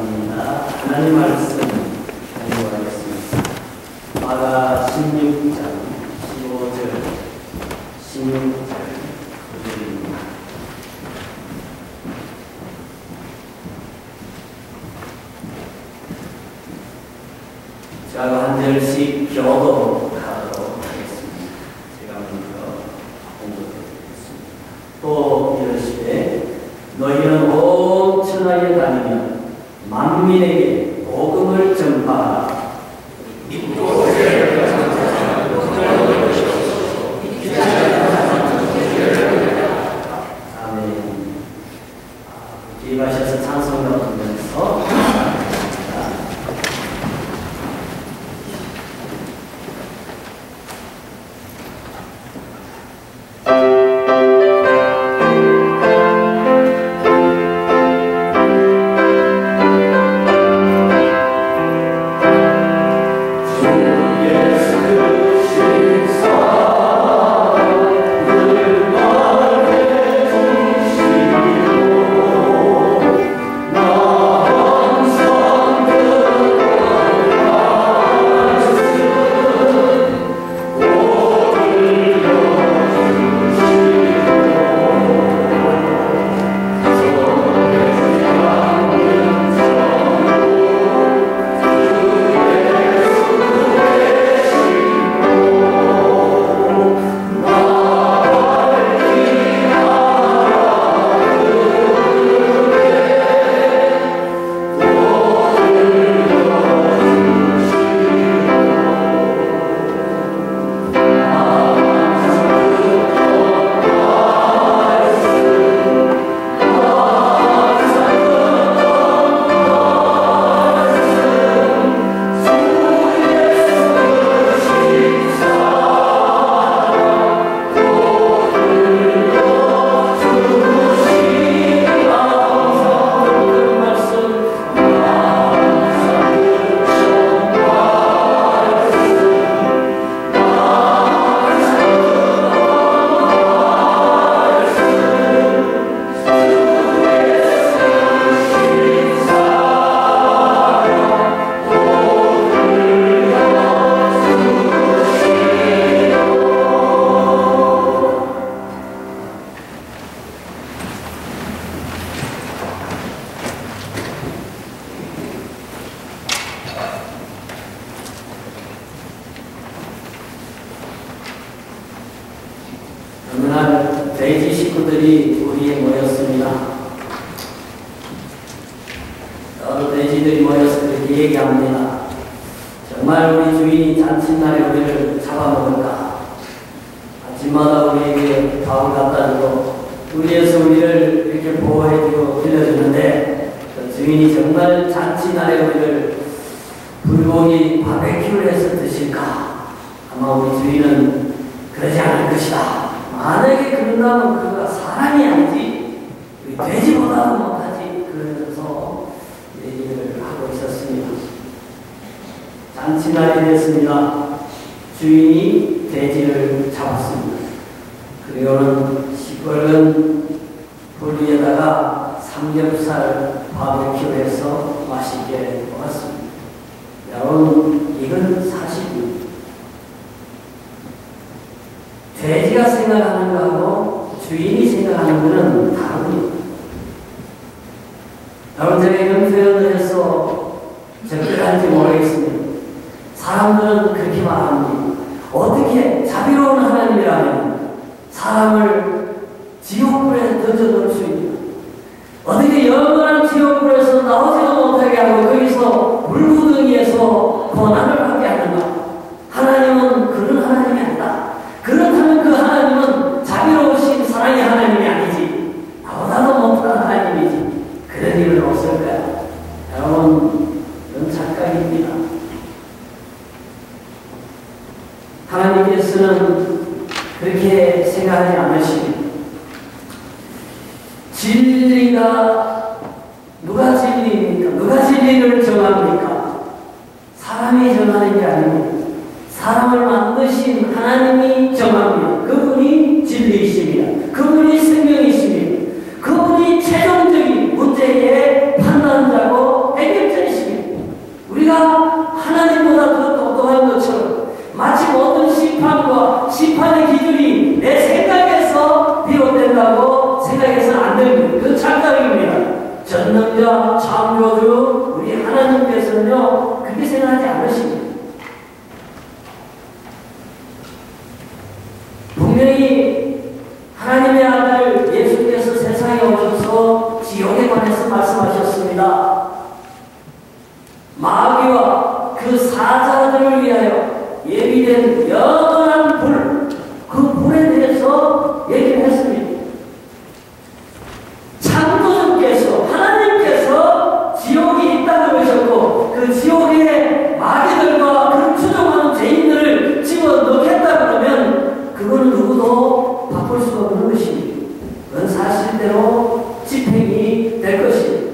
감사합니다. 하나님 말씀 공부하겠습니다. 마가 16장 15절 16절 구절입니다. 제가 한 절씩 교독하도록 하겠습니다. 제가 먼저 공부드리겠습니다. 또 이르시되 너희는 온 천하에 다니면 만민에게 복음을 전파하라. 아멘. 기입하셔서 찬송가 부르면서 어느 날 돼지 식구들이 우리에 모였습니다. 여러 돼지들이 모여서 그렇게 얘기합니다. 정말 우리 주인이 잔칫날에 우리를 잡아먹을까? 아침마다 우리에게 밥을 갖다 주고 우리에서 우리를 이렇게 보호해주고 빌려주는데 그 주인이 정말 잔칫날에 우리를 불고기 바베큐를 해서 드실까? 아마 우리 주인은 그러지 않을 것이다. 만약에 그런다면 그가 사람이 아니지 우리 돼지보다는 못하지 그러면서 얘기를 하고 있었습니다. 잔치날이 됐습니다. 주인이 돼지를 잡았습니다. 그리고는 시뻘건 불 위에다가 삼겹살 바베큐를 해서 맛있게 먹었습니다. 여러분 이건 사실입니다. 돼지가 생각하는 거하고 주인이 생각하는 거는 다릅니다. 여러분 제가 이런 표현을 해서 적절할지 모르겠습니다. 사람들은 그렇게 말합니다. 어떻게 자비로운 하나님이라면 사람을 지옥불에 던져놓을 수 있냐? 어떻게 영원한 지옥불에서 나오지도 못하게 하고 거기서 물구덩이에서 고난을 받게 하는가? 하나님은 그런 하나님이 아니다. 그렇다면 그 하나님은 자비로우신 사랑의 하나님이 아니지. 나보다도 못한 하나님이지. 그런 일은 없을 거야. 여러분, 그런 착각입니다. 하나님께서는 그렇게 생각하지 않으십니다. 진리가 누가 진리입니까? 누가 진리를 정합니까? 사람이 정하는 게 아닙니다. 사람을 만드신 하나님이 정합니다. 그분이 진리이십니다. 그분이 생명이십니다. 그분이 최종적인 문제의 판단자고 해결 만드자 창조주 우리 하나님께서는요 그렇게 생각하지 않으십니다. 분명히 하나님의 아들 예수께서 세상에 오셔서 지옥에 관해서 말씀하셨습니다. 마귀와 그 사자들을 위하여 예비된 영원한 불, 그 불에 대해서 얘기를 했습니다. 창조주께서 하나님께서 지옥이 있다고 그러셨고 그 지옥에 마귀들과 그를 추종하는 죄인들을 집어넣겠다 그러면 그거는 누구도 바꿀 수가 없는 것입니다. 그건 사실대로 집행이 될 것입니다.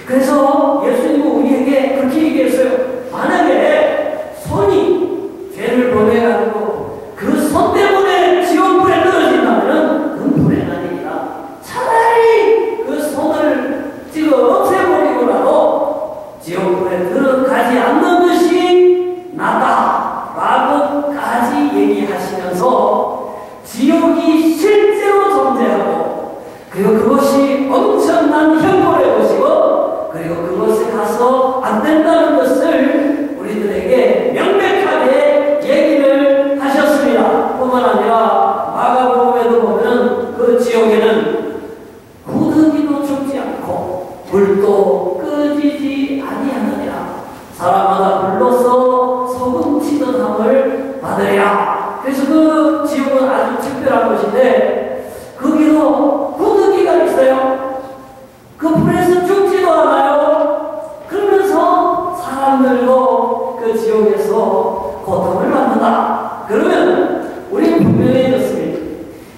그래서 예수님은 우리에게 그렇게 얘기했어요. 만약에 손이 죄를 범해가지고 그 손 때문에 지옥불에 떨어진다면 그건 불행한 일이다. 차라리 그 손을 지금 없애버리고라도 지옥불에 들어가지 않는 것이 낫다라고까지 얘기하시면서 지옥이 실제로 존재하고 그리고 그것이 엄청난 형벌의 것이고 그리고 그것에 가서 안 된다는 것을 우리들에게 명백하게 얘기를 하셨습니다. 뿐만 아니라 마가복음에도 보면 그 지옥에는 구더기도 죽지 않고 불도 끄지지 아니하느니라. 사람마다 불로서 소금 치던 함을 받으랴. 그래서 그 지옥은 아주 특별한 것인데 거기도 구더기가 있어요. 그 불에서 죽지도 않아요. 그러면서 사람들도 그 지옥에서 고통을 받는다. 그러면 우리는 분명해졌습니다.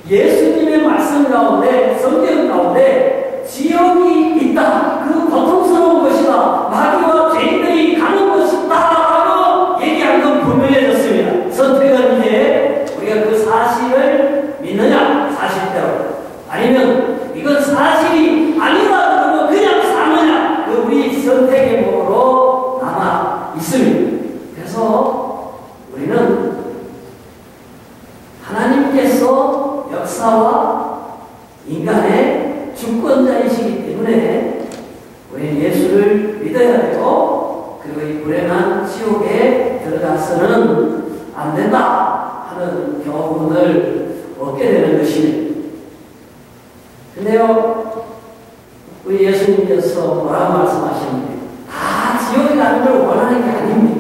예수님의 말씀 가운데 성경 가운데 지옥이 있다. 그 고통스러운 것이다. 마귀와 죄인들이 가는 것이다 라고 얘기한 건 분명해졌습니다. 선택은 이제 우리가 그 사실을 믿느냐 사실대로 아니면 이건 사실이 아니다 그러면 그냥 사느냐 그 우리 선택의 몸으로 남아 있습니다. 그래서 우리는 하나님께서 역사와 인간의 주권자이시기 때문에 우리는 예수를 믿어야 되고 그리고 이 불행한 지옥에 들어가서는 안 된다 하는 교훈을 얻게 되는 것입니다. 근데요, 우리 예수님께서 뭐라고 말씀하십니까? 다 지옥에 가는 걸 원하는 게 아닙니다.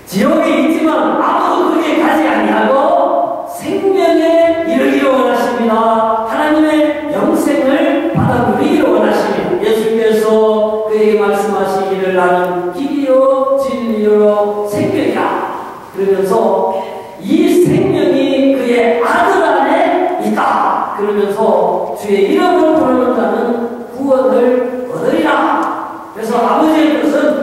지옥에 있지만 아무도 거기에 가지 아니하고 생명에 이르기를 원하십니다. 하나님의 영생을 받아 누리기를 원하십니다. 예수께서 그에게 말씀하시기를 나는 길이요 진리요 생명이다. 그러면서 이 생명이 그의 아들 안에 있다. 그러면서 주의 이름을 부르는 자는 구원을 얻으리라. 그래서 아버지의 뜻은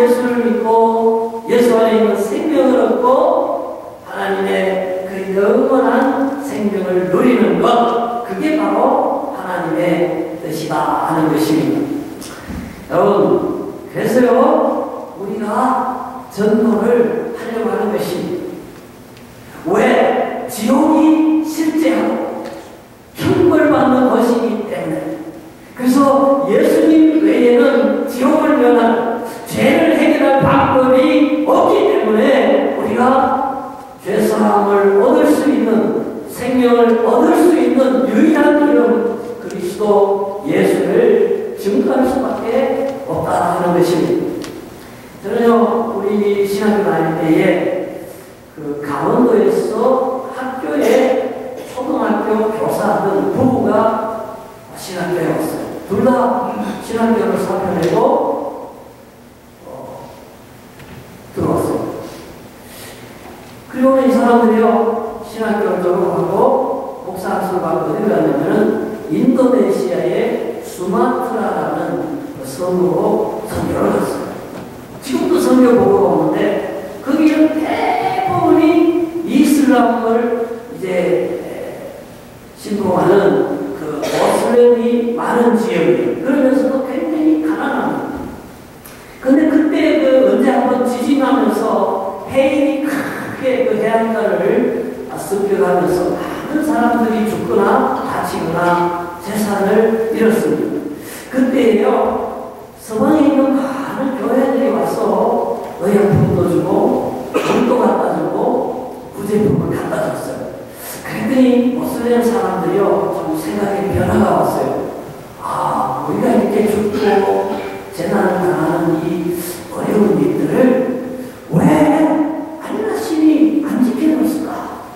예수를 믿고 예수 안에 있는 생명을 얻고 하나님의 그 영원한 생명을 누리는 것, 그게 바로 하나님의 뜻이다 하는 것입니다. 여러분, 그래서요 우리가 전도를 하려고 하는 것입니다. 왜? 지옥이 실제하고 형벌받는 것이기 때문에. 그래서 예수님 외에는 지옥을 면한 죄를 해결할 방법이 없기 때문에 우리가 죄사함을 얻을 수 있는 생명을 얻을 수 있는 유일한 이름 그리스도 예수를 증거할 수밖에 없다 하는 것입니다. 저는요 우리 신학교 다닐 때에 그 강원도에서 학교에 초등학교 교사하던 부부가 신학교에 왔어요. 둘 다 신학교를 살펴내고 들어왔어요. 그리고 이 사람들이요 신학교를 졸업하고 목사학습을 받고 어디 갔냐면은 인도네시아의 수마트라라는 섬으로 선교를 갔어요. 지금도 선교 보고 오는데 거기는 대부분이 이슬람을 이제 신봉하는 그 모슬렘이 많은 지역이에요. 그러면서도 굉장히 가난합니다. 근데 그때 그 언제 한번 지진하면서 해일이 크게 그 해안가를 습격하면서 많은 사람들이 죽거나 다치거나 재산을 잃었습니다. 그때에요, 서방에 있는 많은 교회들이 와서 의약품도 주고 돈도 갖다 주고 부제품을 갖다 줬어요. 그랬더니 모슬렘 사람들이요, 좀 생각에 변화가 왔어요. 아, 우리가 이렇게 죽고 재난을 당하는 이 어려운 일들을 왜 하나님이 안 지켜줬을까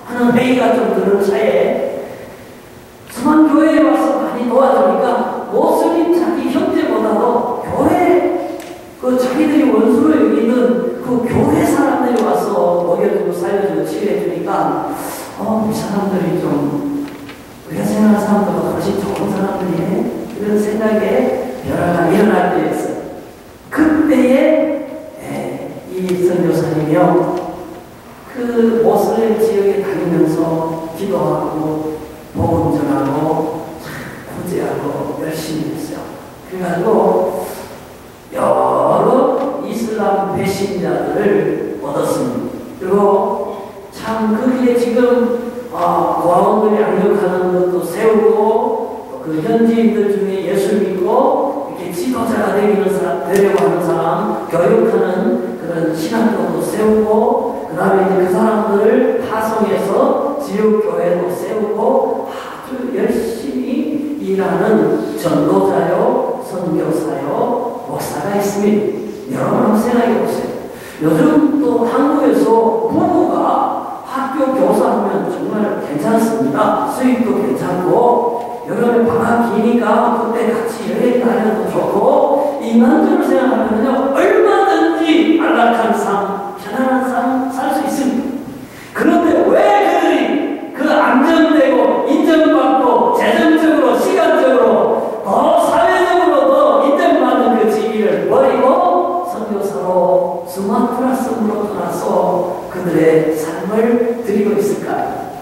하는 회의가 좀 드는 차에 서방교회에 와서 많이 도와주니까 모슬림 자기 형제보다도 교회, 그 자기들이 원수로 여기는 그 교회 사람들이 와서 먹여주고 살려주고 치료해주니까 이 사람들이 좀 우리가 생각하는 사람들보다 훨씬 좋은 사람들이네, 이런 생각에 변화가 일어날 때였어요. 그때에 이 선교사님이요, 그 모슬렘 지역에 다니면서 기도하고 복음 전하고 구제하고 열심히 했어요. 그래가지고 여러 이슬람 배신자들을 얻었습니다. 그리고 참 거기에 지금 고아원들이 양육하는 것도 세우고, 그 현지인들 중에 예수 믿고 이렇게 지도자가 되기는 사람, 되려고 하는 사람 교육하는 그런 신학교도 세우고, 그 다음에 이제 그 사람들을 파송해서 지역교회도 세우고 아주 열심히 일하는 전도자요, 선교사요, 목사가 있습니다. 여러분 한번 생각해 보세요. 요즘 또 한국에서 부모가 학교 교사하면 정말 괜찮습니다. 수입도 괜찮고, 여름에 방학 기니까 그때 같이 여행 다녀도 좋고, 인간적으로 생각하면요, 얼마든지 안락한 삶, 편안한 삶 살 수 있습니다. 그런데 왜 그들이 그 안정되고 인정받고 재정적으로 시간적으로 더 사회적으로 더 인정받는 그 지위를 버리고 선교사로 스마트라성으로 떠나서 그들의 삶을 드리고 있을까요?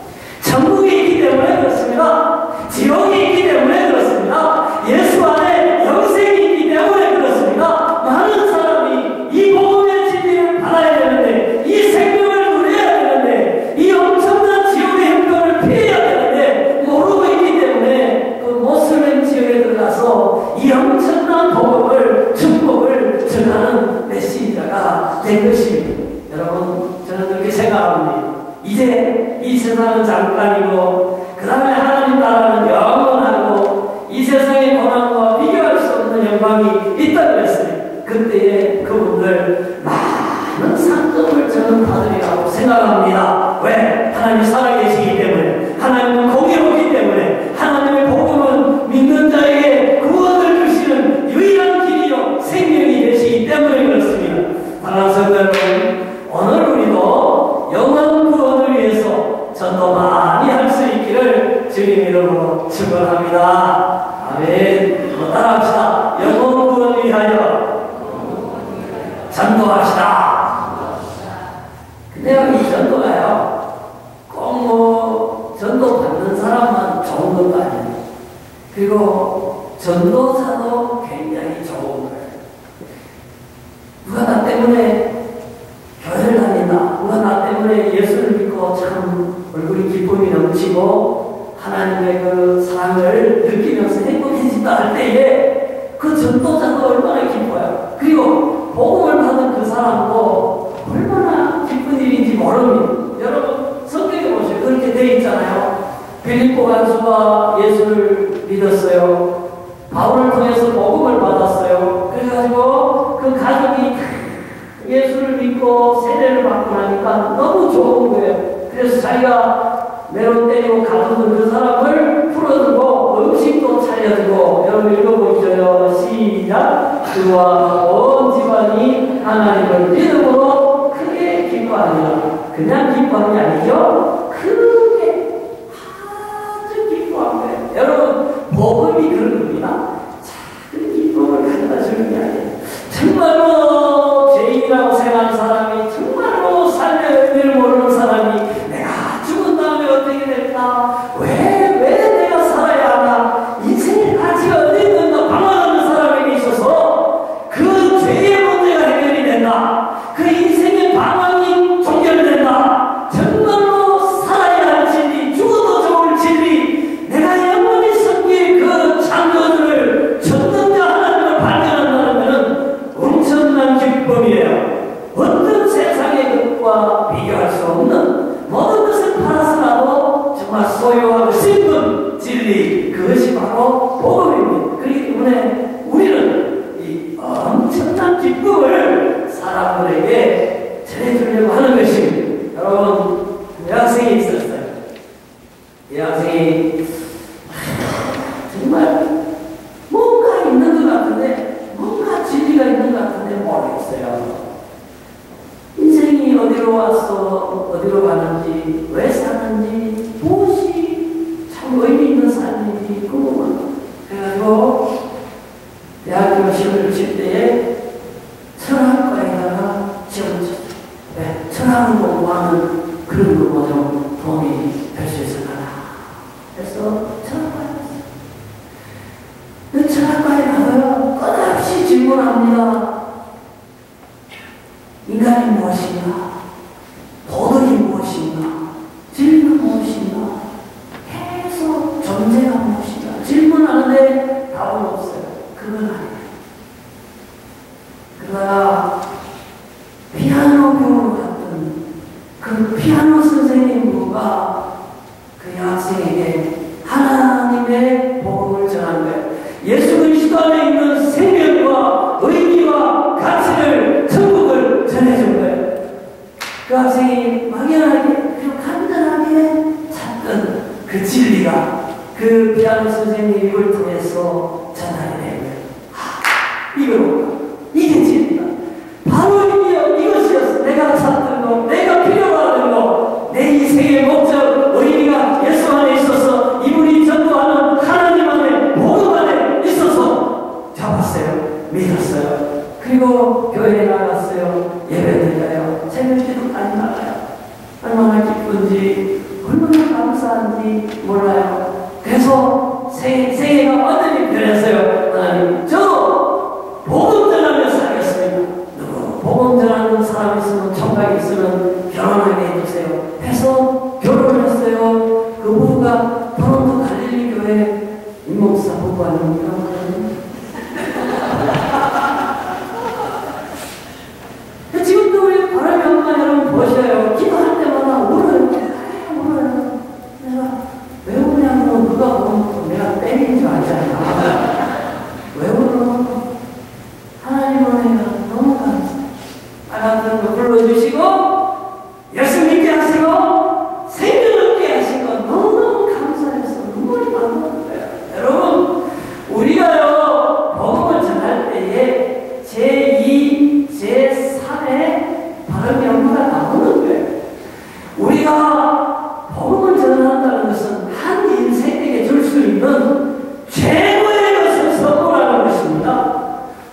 천국이 있기 때문에 그렇습니다. 지옥이 있기 때문에 그렇습니다. 예수 안에 영생이 있기 때문에 그렇습니다. 많은 사람이 이 복음의 진리를 받아야 되는데, 이 생명을 누려야 되는데, 이 엄청난 지옥의 형벌을 피해야 되는데 모르고 있기 때문에 그 모슬렘 지역에 들어가서 이 엄청난 복음을, 축복을 전하는 메시지가 된 것입니다. 여러분, 저는 그렇게 생각합니다. 이제 이 세상은 잠깐이고 그 다음에 하나님 나라는 영원하고 이 세상의 고난과 비교할 수 없는 영광이 있다고 했어요. 그때에 그분들 많은 상급을 저는 받으리라고 생각합니다. 왜? 하나님이 살아계시기 때문에, 하나님은 공의롭기 때문에, 하나님의 복음은 믿는 자에게 구원을 주시는 유일한 길이요 생명이 되시기 때문에 그렇습니다. 사랑하는 성도 여러분, 오늘 우리도 영원 구원을 위해서 전도 많이 할 수 있기를 주님 이름으로 축원합니다. 아멘. 따라합시다. 영원 구원을 위하여 전도합시다. 근데 이 전도가요, 꼭 전도 받는 사람만 좋은 것도 아니에요. 그리고 전도자도 굉장히 좋은 거예요. 누가 나 때문에 교회를 다닌다, 누가 나 때문에 예수를 믿고 참 얼굴이 기쁨이 넘치고 하나님의 그 사랑을 느끼면서 행복해진다 할 때에 그 전도자도 얼마나 기뻐요. 그리고 복음을 받은 그 사람도 얼마나 기쁜 일인지 모릅니다. 여러분 성경에 보세요. 그렇게 돼 있잖아요. 빌립보 간수가 예수를 믿었어요. 바울을 통해서 복음을 받았어요. 그래가지고 그 가족이 예수를 믿고 세례를 받고 나니까 너무 좋은 거예요. 그래서 자기가 메로 때리고 가두는 그 사람을 풀어주고 음식도 차려주고, 여러분 읽어보시죠. 시작. 그와 온 집안이 하나님을 믿음으로 크게 기뻐하니라. 그냥 기뻐하는 게 아니죠. 크게 아주 기뻐한 거예요. 여러분 복음이 그런 겁니다. 작은 기쁨을 가져다 주는 게 아니에요. 정말로 죄인이라고 생각하는 사람이, 정말로 삶의 의미를 모르는 사람이 내가 죽은 다음에 어떻게 될까? 왜 내가 살아야 하나? 인생의 가치가 어디 있는가 방황하는 사람에게 있어서 그 죄의 문제가 해결이 된다. 그 인생의 방황이 종결된다. 정말로 살아야 할 진리, 죽어도 좋을 진리, 내가 영원히 섬길 그 때문에 우리는 이 엄청난 기쁨을 사람들에게 전해주려고 하는 것입니다. 여러분, 여학생이 있었어요. 여학생이 정말 뭔가 있는 것 같은데, 뭔가 진리가 있는 것 같은데 모르겠어요. 인생이 어디로 와서 어디로 가는지, 왜 사는지, 무엇이 참 의미 있는 삶인지 궁금한. 그래가지고 대학교 시험을 칠 때에 철학과에다가 시험을 쳤어요. 네, 철학을 공부하는 그런 거뭐 좀 도움이 될 수 있을까? 그래서 철학과에 갔어요. 그 철학과에 가서요, 끝없이 질문합니다. 인간이 무엇인가? 도덕이 무엇인가? 진리가 무엇인가? 계속 존재가 무엇인가? 질문하는데 답은 없어요. 그건 아니에요. 그러다가 피아노 배우러 갔던 그 피아노 선생님과 그 여학생에게 하나님의 복음을 전한 거예요. 예수 그리스도 안에 있는 생명과 의미와 가치를, 천국을 전해준 거예요. 그 학생이 막연하게, 그리고 간단하게 찾던 그 진리가 그 피아노 선생님 입을 통해서 전달이 된 거예요. 이거, 이게 진리다. 바로 이것이었어. 내가 찾던 거, 내가 필요하던 거, 내 인생의 목적, 의미가 예수 안에 있어서 이분이 전도하는 하나님 안에, 복음 안에 있어서 잡았어요. 믿었어요. 그리고 교회에 나갔어요. 예배드려요. 새벽기도까지 나가요. 얼마나 기쁜지, 얼마나 감사한지 몰라요. 그래서 생애가 완전히 변했어요. 하나님, 저 복음 전하며 살겠습니다. 누구 복음 전하는 사람이 있으면, 청각이 있으면 결혼하게 해주세요. 해서 결혼을 했어요. 그 부부가 토론토 갈릴리 교회 임목사 부부 아닙니까? 지금도 우리 바람이 엄마 여러분 보셔요. 기도할 때마다 울어요. 울어요. 내가 왜 우냐고 누가 보면 내가 땡인 줄 알잖아. 왜 울어? 하나님 은혜가 너무 감사해요. 하나님 거 불러주시고 예수 믿게 하시고 생명 얻게 하신 거 너무너무 감사해서 눈물이 나는 거예요. 여러분, 우리가요 복음을 전할 때에 제2, 제3의 바람이 엄마가 나오는 거예요. 우리가 복음을 전한다는 것은 한 인생에게 줄 수 있는 최고의 것을 선물하는 것입니다.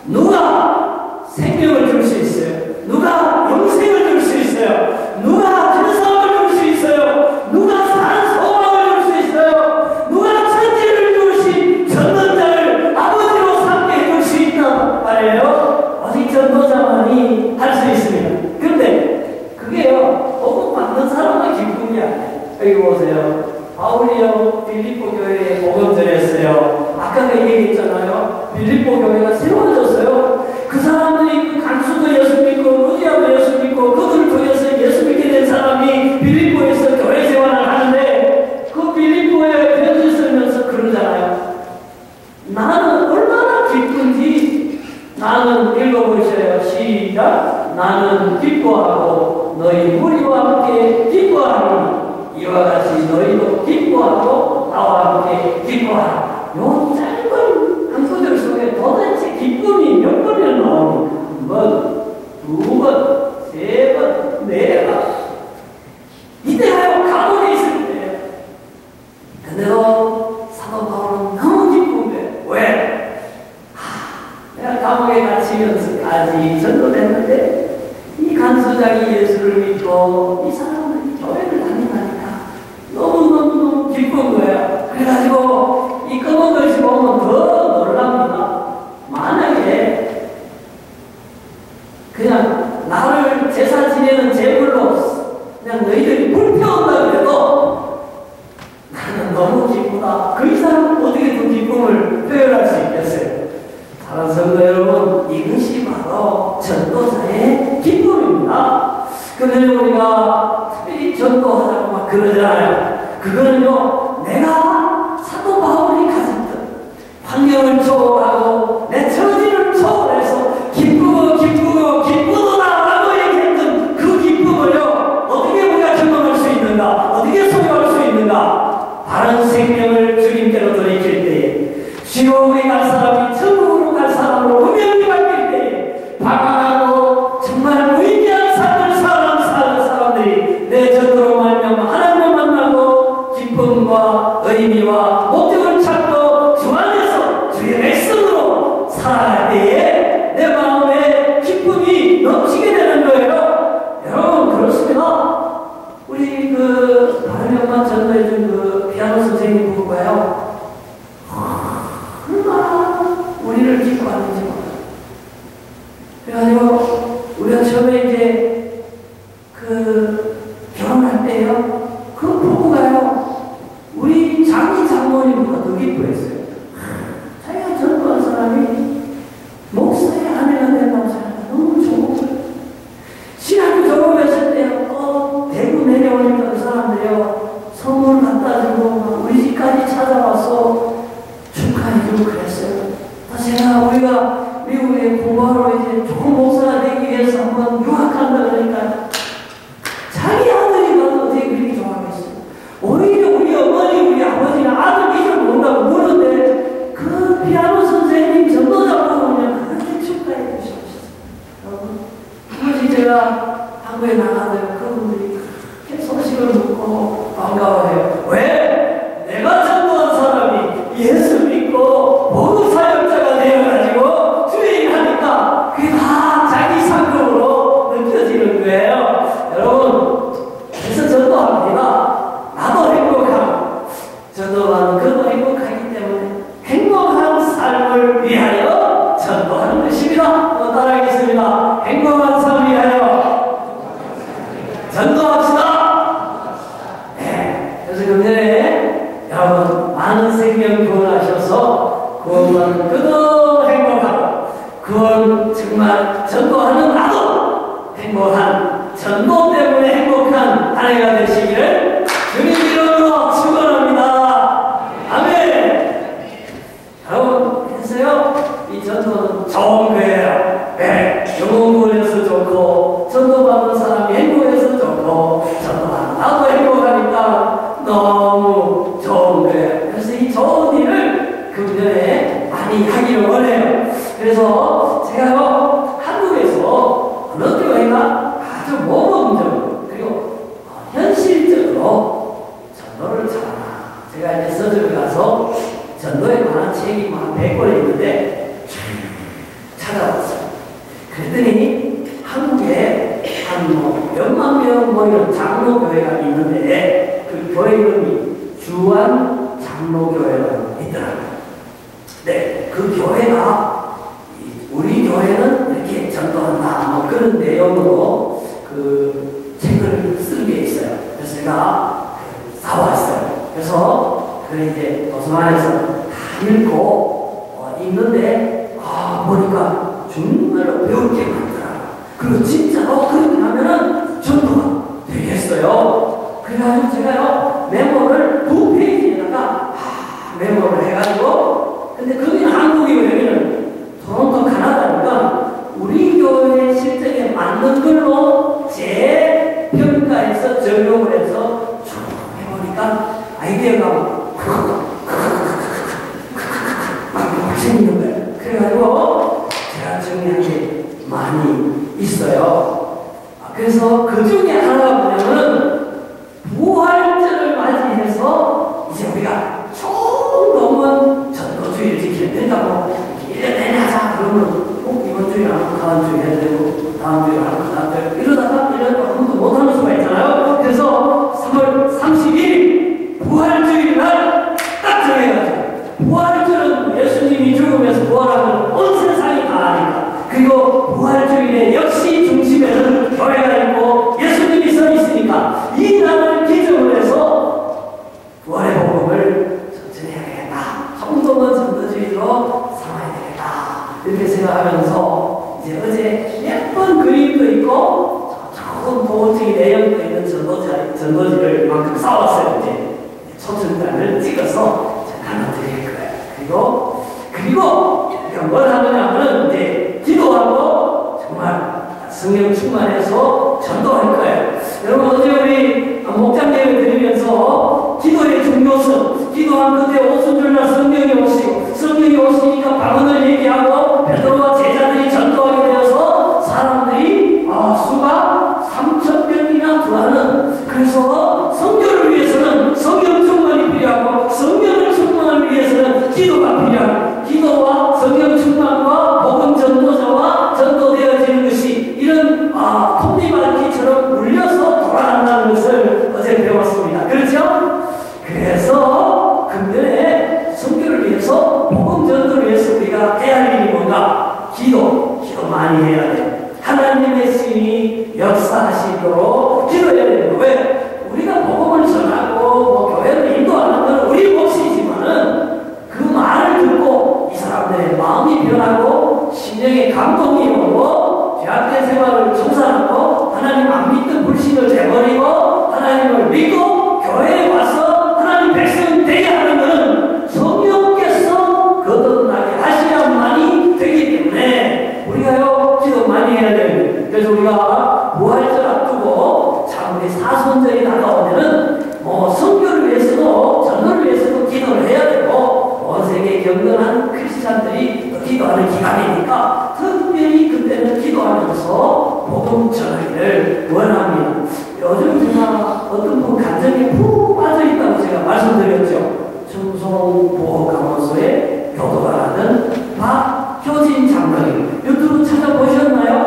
누가 생명을 줄 수 있어요? 누가 영생을 줄 수 있어요? 누가 근사함을 줄 수 있어요? 누가 산 소망을 줄 수 있어요? 누가 천지를 주신 전도자를 아버지로 삼게 해줄 수 있단 말이에요. 오직 전도자만이 할 수 있습니다. 그런데 그게요, 복음 받는 사람은 기쁨이 아니에요. 여기 보세요. 바울이요, 빌립보 교회에 복음 전했어요. 아까 그 얘기했잖아요. 빌립보 교회가 세워졌어요. 그 사람들이, 간수도 예수 믿고, 루디아도 예수 믿고, 그들을 통해서 예수 믿게 된 사람이 빌립보에서 교회 생활을 하는데, 그 빌립보에 편지 쓰면서 그러잖아요. 나는 얼마나 기쁜지, 나는 읽어보셔요. 시작. 나는 기뻐하고 너희 무리와 함께 기뻐하노니 이와 같이 너희도 기뻐하고 나와 함께 기뻐하라. 요 짧은 한 구절 속에 도대체 기쁨이 몇 번이나 나옵니까? 한 번, 두 번, 세 번, 네 번. 이때가요, 감옥에 있을 때예요. 근데도 사도 바울은 너무 기쁜 거예요. 왜? 내가 감옥에 갇히면서까지 전도됐는데 이 간수장이 예수를 믿고 이 사람들이 교회를 다니니까 너무너무 기쁜 거예요. 그래가지고 이 검은 글씨 보면 더 놀랍니다. 만약에 그냥 나를 제사 지내는 제물로 그냥 너희들이 불태운다 그래도 나는 너무 기쁘다. 그 이상 어떻게 그 기쁨을 표현할 수 있겠어요? 사랑하는 성도 여러분, 이것이 바로 전도자의 기쁨입니다. 근데 우리가 특별히 전도하자고 막 그러잖아요. 그거는요, 내가 사도 바울이 가졌던 환경을 초월하고 살아갈 때에 내 마음에 기쁨이 넘치게 되는 거예요. 여러분, 그렇습니다. 우리 바른영만 전도해준 피아노 선생님 부부가요, 얼마나 우리를 기뻐하는지 몰라요. 그래가지고 우리가 처음에 이제 결혼할 때요, 그 부부가요, 우리 자기 장모님보다 더 기뻐했어요. 자기가 전도한 사람이 목사의 아내가 된다고 생각하면 너무 좋은 거예요. 신학교 졸업했을 때요, 대구 내려오니까 그 사람들이요, 선물 갖다 주고 우리 집까지 찾아와서 축하해주고 그랬어요. 제가 우리가 미국에 공부하러 이제 좋은 목사가 되기 위해서 한번 유학한다 그러니까 자기 아들이 가서 어떻게 그렇게 좋아하겠어요. 오히려 우리 어머니, 우리 아버지는 아들 이름 모른다고 모르는데 그 피아노 선생님 전도자로 그냥 그렇게 축하해 주셨어요. 여러분, 아버지 제가 한국에 나가서 그분들이 그렇게 소식을 듣고 반가워해요. 왜? 내가 전도한 사람이 예수 믿고 복음 사역자가 되어가지고 주일하니까 그게 다 자기 상급으로 느껴지는 거예요. 여러분, 그래서 전도합니다. 나도 행복하고 전도하는 그도 행복하기 때문에 행복한 삶을 위하여 전도하는 것입니다. 또 따라하겠습니다. 행복한 삶을 위하여 전도합시다. 네. 그래서 금년에 여러분 많은 생명 구원하셔서 구원받는 그도 행복하고 구원 정말 전도하는 나도 행복한 전도 때문에 행복한 한 해가 되시기를 주님 이름으로 축원합니다. 아멘. 여러분, 그래서요, 이 전도는 좋은 거예요. 네, 영혼 구원해서 좋고 전도받는 사람이 행복해서 좋고 전도받는 나도 행복하니까 너무 좋은 거예요. 그래서 이 좋은 일을 금년에 많이 하기를 원해요. 그래서 제가요, 한국에서 어느 교회가 아주 모범적으로 그리고 현실적으로 전도를 잘하나, 제가 이제 서점에 가서 전도에 관한 책이 한 100권 있는데 찾아봤어요. 그랬더니 한국에 한 몇만 명 이런 장로교회가 있는데 그 교회 이름이 주안 장로교회라고 있더라고요. 네, 그 교회가 우리 교회는 이렇게 전도한다 그런 내용으로 그 책을 쓴 게 있어요. 그래서 제가 사왔어요. 그래서 그걸 이제 도서관에서 다 읽고 있는데 보니까 정말로 배울 게 많더라고요. 그리고 진짜로 그렇게 하면은 전도가 되겠어요. 그래가지고 제가요, 메모를 2페이지에다가 메모를 해가지고, 근데 거기는 한국이고 여기는 토론토 카나다니까 우리 교회 실정에 맞는 걸로 재평가해서 적용을 해서 쭉 해보니까 아이디어가 막 생기는 거예요. 그래가지고 제가 정리한 게 많이 있어요. 그래서 그 중에 하나가 뭐냐면 부활절을 맞이해서 이제 우리가 총동원 전도주의를 지켜야 된다고 1년 내내 하자 그러면 이번 주에 안 하고 다음 주에 해야 되고 다음 주에 안 하고 다음 주에 이러다가 1년 아무도 못하는 수가 있잖아요. 그래서 3월 30일 부활주일 날 딱 정해가지고, 부활절은 예수님이 죽으면서 부활하면 온 세상이 다 아니까, 그리고 부활주일에 역시 중심에는 교회가 있고 예수님이 서 있으니까 이 날을 기점으로 해서 부활의 복음을 전해야 되겠다. 성동은 전도주의로 삼아야 되겠다. 이렇게 생각하면서 이제 어제 예쁜 그림도 있고 조금 도움적인 내용도 있는 전도지를 이만큼 쌓았어요. 이제 초청장을 찍어서 하나 드릴 거예요. 그리고 우리가 뭘 하느냐면 이제 기도하고 정말 성령 충만해서 전도할 거예요. 여러분, 어제 우리 목장 예배 드리면서 기도의 중요성, 기도한 끝에 오순절날 성령이 오시고, 성령이 오시니까 방언을 얘기하고 베드로와 제자들이 전도하게 되어서 사람들이 수가 3,000명이나 구하는, 그래서 성교를 위해서는 성령 충만이 필요하고 성령을 충만하기 위해서는 기도가 필요하고, 기도와 성령 충만과 기도 많이 해야 돼. 하나님의 신이 역사하시도록 기도해야 되는 거예요. 왜? 우리가 복음을 전하고 뭐 교회를 인도하는 건 우리 몫이지만은 그 말을 듣고 이 사람들의 마음이 변하고 심령의 감동이 오고 대학교 생활을 청산하고 하나님 안 믿던 불신을 내버리고 하나님을 믿고 교회에 와서 하나님 백성이 되게 하는 것은 성령께서 거듭나게 하셔야만이 되기 때문에 우리가요 기도 많이 해야 돼요. 그래서 우리가 부활절 앞두고 참 우리 사순절이 다가오면은 뭐 선교를 위해서도 전도를 위해서도 기도를 해야 되고 온 세계 경건한 크리스찬들이 또 기도하는 기간이니까 특별히 그때는 기도하면서 복음 전하기를 원합니다. 요즘 제가 어떤 분 감정이 푹 빠져있다고 제가 말씀드렸죠. 청송보호감원소에 교도가 하는 박효진 장로님 유튜브 찾아보셨나요?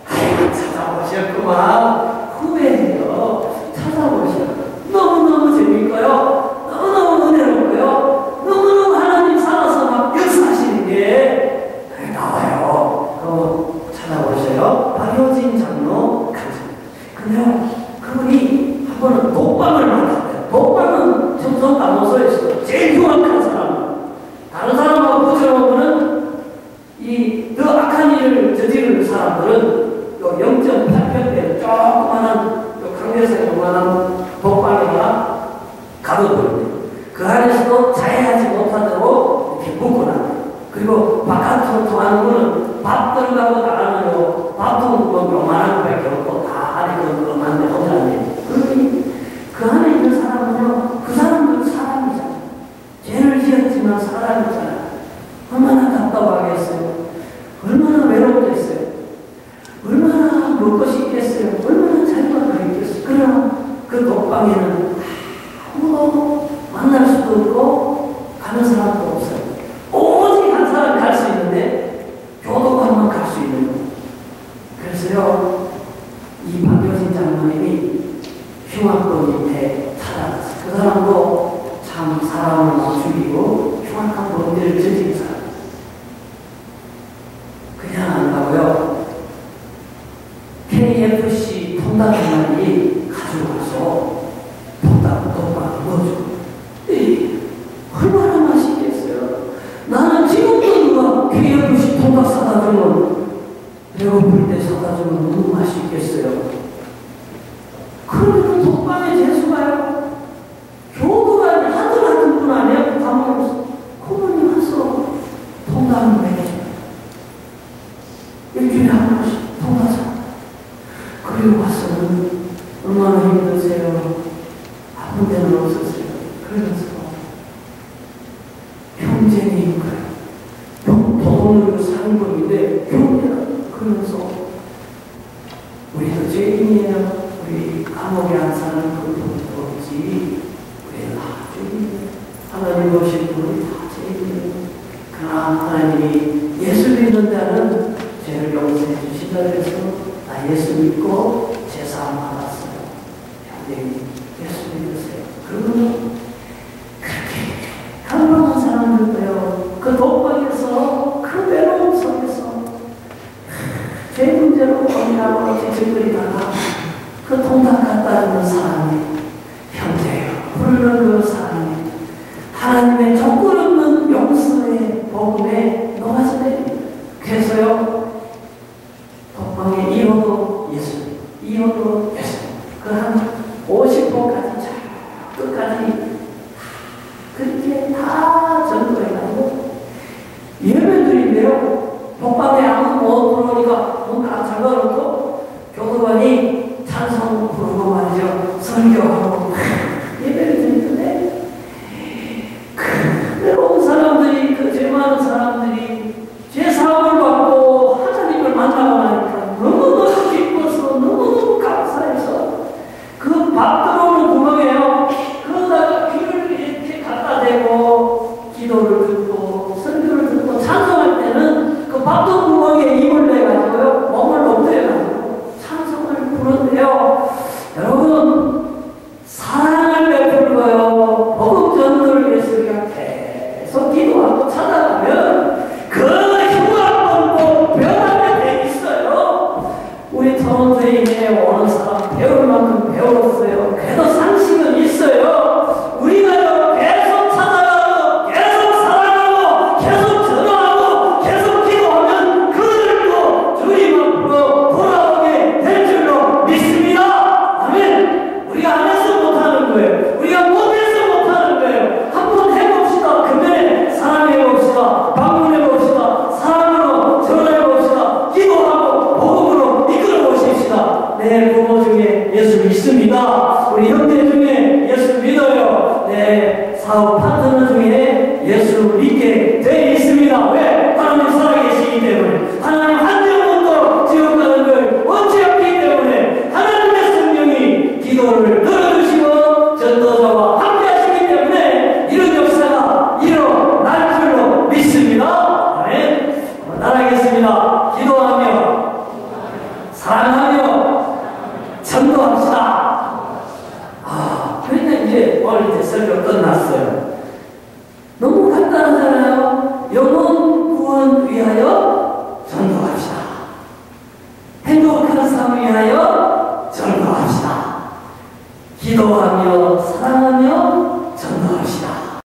아이고 찾아보셨구만. 후배예요. 찾아보셨. 너무너무 재밌고요. 너무너무 은혜롭고요. 너무너무 하나님 살아서 막 역사하시는 게 나와요. 그거 찾아보세요. 박효진 장로 감사. 근데요, 그분이 한 번은 독방을 만났어요. 독방은 청송감원소에서 제일 흉악한 사람. 다른 사람하고 붙여놓으면 더 악한 일을 저지르는 사람들은 0.8평대 조그만한 강대상 요만한 독방에다가 가둬버립니다. 그 안에서도 자해하지 못하도록 이렇게 묶어놔요. 그리고 바깥으로 통하는 거는 밥 들어가고 나가는 거, 밥통 요만한 거밖에 없고 다 안에 그만데 혼자 안 돼요. 그러니 그 안에 있는 사람은요, 그 사람도 사람이잖아요. 죄를 지었지만 사람이잖아요. 얼마나 답답하겠어요. 얼마나 외롭겠어요. 얼마나 먹고 싶겠어요. 얼마나 자유가 있겠어요. 그러나 그 독방에는 아무도 만날 수도 없고 가는 사람도 없어요. 오직 한 사람이 갈 수 있는데 교도관만 갈 수 있는 거예요. 그래서요, 이 박효진 장로님이 흉악범 밑에 찾아갔어요. 그 사람도 참 사람을 막 죽이고 흉악한 범죄를 저지른 사람. 그냥 안 가고요. KFC 통닭 한 마리 가져와서 독방에 넣어줘. 얼마나 맛있겠어요. 나는 지금도 누가 KFC 통닭 사다 주면 배고플 때 사다 주면 너무 맛있겠어요. 그런데 그 독방에 재수가요. 교도가 하늘 같은 분 아니에요? 담으로서 그분이 와서 통닭을 먹여줘요. 일주일에 한 번씩 통닭 사. 그리고 와서는 얼마나 힘드세요. 아픈 데는 없었어요. 그러면서 형제님 그래요. 도둑으로 사는 법인데 형제가 그러면서 우리도 죄인이에요. 우리 감옥에 안 사는 그분도 없지. 우리는 다 죄인이에요. 하나님 오신 분이 다 죄인이에요. 그러나 하나님이 예수 믿는 자는 죄를 용서해 주신다 그래서 나 예수 믿고 제사함 받았어요. 형님 예수 믿으세요. 그러면 그렇게 감동한 사람들도요. 그 독방에서 그 외로움 속에서 죄 문제로 고민하고 뒤척거리다가 그 통닭 갖다 주는 사람이 형제요. 부르는 그 사람이 하나님의 조건 없는 용서의 복음에 녹아서 내립니다. 그래서요, 독방에 이호도 예수님, 이호도 예수님, 그 한 50호까지 잘 끝까지 그렇게 다 전도해가지고 예배드린대요. 독방에 아무도 못 들어오니까 문 다 잠가놓고 교도관이 찬송 부르고 말이죠. 설교하고 예배를 드리는데 그 외로운 사람들이, 그 죄 많은 사람들이 죄 사함을 받고 하나님을 만나고 나니까 너무너무 기뻐서 너무너무 감사해서 그 밥 들어오는 구멍에요. 그러다가 귀를 이렇게 갖다 대고 기도를 듣고 설교를 듣고 찬송할 때는 그 밥 들어오는 구멍에 입을 내가지고요. 몸을 엎드려 선도합시다. 그러니까 이제 오늘 이제 설교 끝났어요. 너무 간단하잖아요.